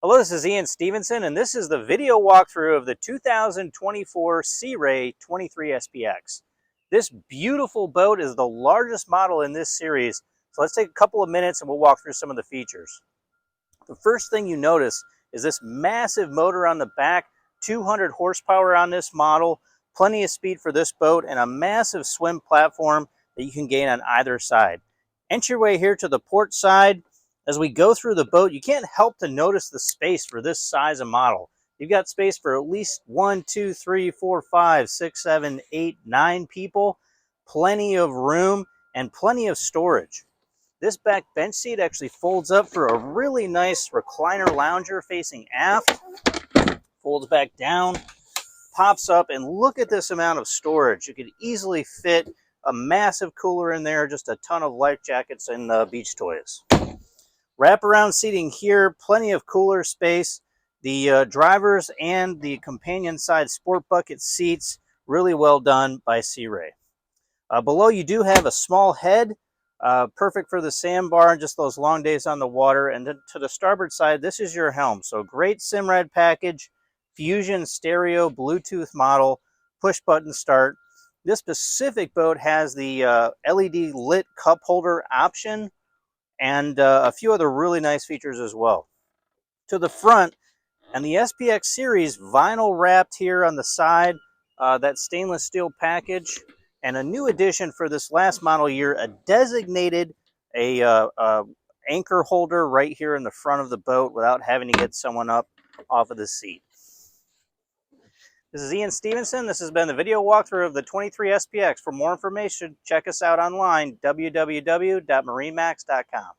Hello, this is Ian Stevenson, and this is the video walkthrough of the 2024 Sea Ray 23 SPX. This beautiful boat is the largest model in this series, so let's take a couple of minutes and we'll walk through some of the features. The first thing you notice is this massive motor on the back, 200 horsepower on this model, plenty of speed for this boat, and a massive swim platform that you can gain on either side. Entryway here to the port side. As we go through the boat, you can't help to notice the space for this size of model. You've got space for at least 1, 2, 3, 4, 5, 6, 7, 8, 9 people. Plenty of room and plenty of storage. This back bench seat actually folds up for a really nice recliner lounger facing aft. Folds back down, pops up, and look at this amount of storage. You could easily fit a massive cooler in there, just a ton of life jackets and beach toys. Wraparound seating here, plenty of cooler space. The drivers and the companion side sport bucket seats, really well done by Sea Ray. Below you do have a small head, perfect for the sandbar and just those long days on the water. And then to the starboard side, this is your helm. So great Simrad package, Fusion stereo Bluetooth model, push button start. This specific boat has the LED lit cup holder option and a few other really nice features as well. To the front, and the SPX series, vinyl wrapped here on the side, that stainless steel package, and a new addition for this last model year, a designated anchor holder right here in the front of the boat without having to get someone up off of the seat. This is Ian Stevenson. This has been the video walkthrough of the 23 SPX. For more information, check us out online, www.marinemax.com.